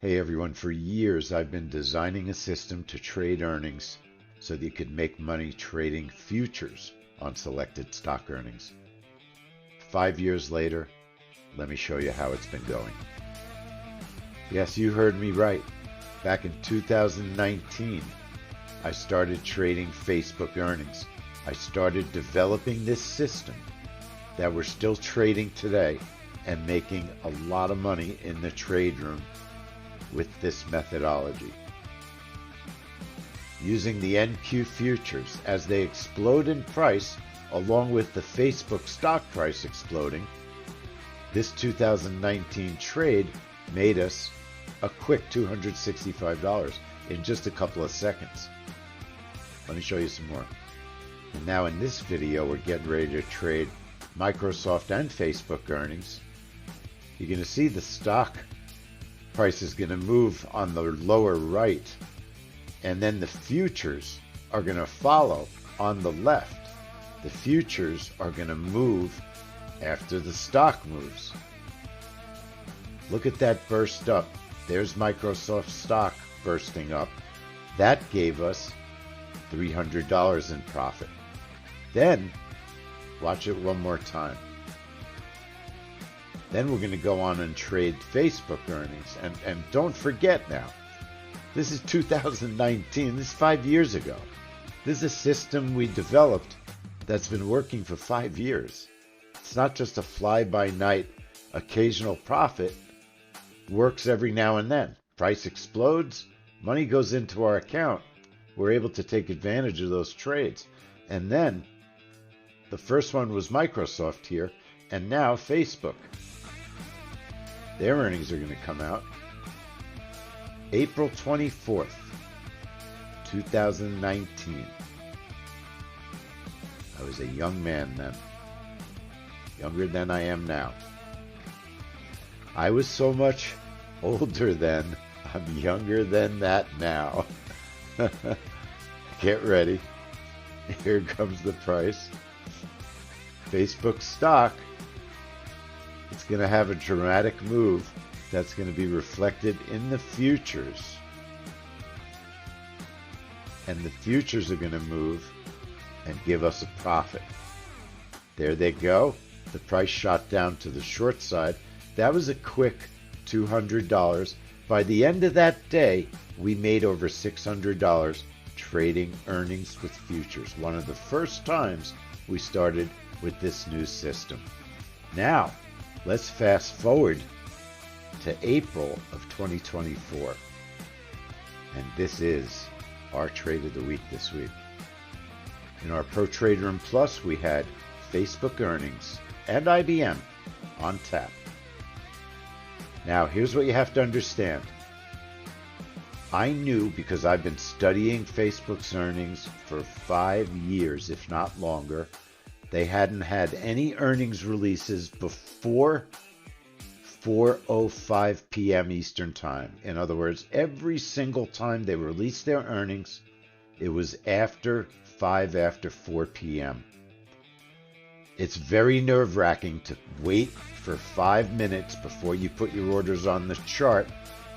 Hey everyone, for years I've been designing a system to trade earnings so that you could make money trading futures on selected stock earnings. 5 years later, let me show you how it's been going. Yes, you heard me right. Back in 2019, I started trading Facebook earnings. I started developing this system that we're still trading today and making a lot of money in the trade room with this methodology. Using the NQ futures as they explode in price, along with the Facebook stock price exploding, this 2019 trade made us a quick $265 in just a couple of seconds. Let me show you some more. And now in this video, we're getting ready to trade Microsoft and Facebook earnings. You're going to see the stock price is going to move on the lower right, and then the futures are going to follow on the left. The futures are going to move after the stock moves. Look at that burst up. There's Microsoft stock bursting up. That gave us $300 in profit. Then, watch it one more time. Then we're going to go on and trade Facebook earnings. And don't forget now, this is 2019. This is 5 years ago. This is a system we developed that's been working for 5 years. It's not just a fly-by-night occasional profit. Works every now and then. Price explodes, money goes into our account. We're able to take advantage of those trades. And then, the first one was Microsoft here, and now Facebook. Their earnings are going to come out April 24th, 2019. I was a young man then, younger than I am now. I was so much older then, I'm younger than that now. Get ready. Here comes the price. Facebook stock. It's going to have a dramatic move that's going to be reflected in the futures. And the futures are going to move and give us a profit. There they go. The price shot down to the short side. That was a quick $200. By the end of that day, we made over $600 trading earnings with futures. One of the first times we started with this new system. Now, let's fast forward to April of 2024. And this is our trade of the week this week. In our Pro Trade Room Plus, we had Facebook earnings and IBM on tap. Now, here's what you have to understand. I knew, because I've been studying Facebook's earnings for 5 years, if not longer, they hadn't had any earnings releases before 4:05 p.m. Eastern Time. In other words, every single time they released their earnings, it was after 4 p.m. It's very nerve-wracking to wait for 5 minutes before you put your orders on the chart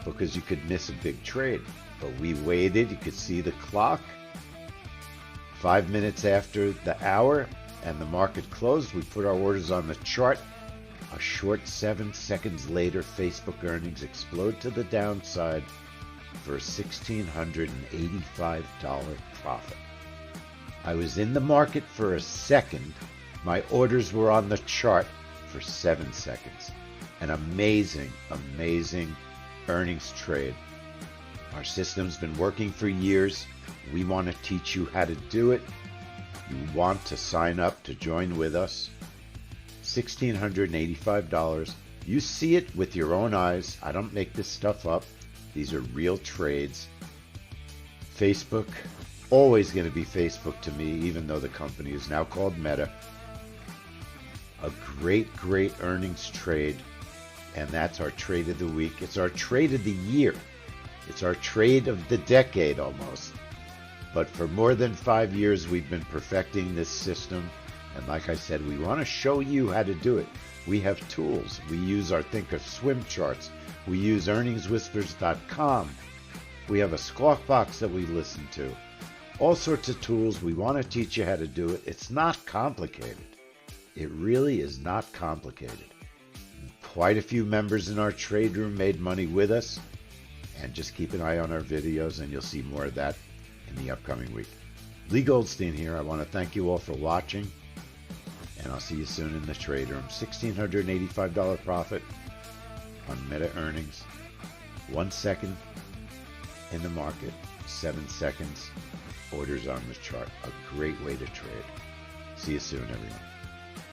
because you could miss a big trade. But we waited. You could see the clock. 5 minutes after the hour and the market closed, we put our orders on the chart. A short 7 seconds later, Facebook earnings explode to the downside for a $1,685 profit. I was in the market for a second. My orders were on the chart for 7 seconds. An amazing, amazing earnings trade. Our system's been working for years. We want to teach you how to do it. You want to sign up to join with us. $1,685. You see it with your own eyes. I don't make this stuff up. These are real trades. Facebook, always going to be Facebook to me, even though the company is now called Meta. A great, great earnings trade. And that's our trade of the week. It's our trade of the year. It's our trade of the decade almost. But for more than 5 years, we've been perfecting this system, And like I said, we want to show you how to do it. We have tools. We use our Thinkorswim charts. We use earningswhispers.com. We have a Squawk Box that we listen to. All sorts of tools. We want to teach you how to do it. It's not complicated. It really is not complicated. Quite a few members in our trade room made money with us. And just keep an eye on our videos and you'll see more of that in the upcoming week. Lee Goldstein here. I want to thank you all for watching. And I'll see you soon in the trade room. $1,685 profit on Meta earnings. 1 second in the market. 7 seconds. Orders on the chart. A great way to trade. See you soon, everyone.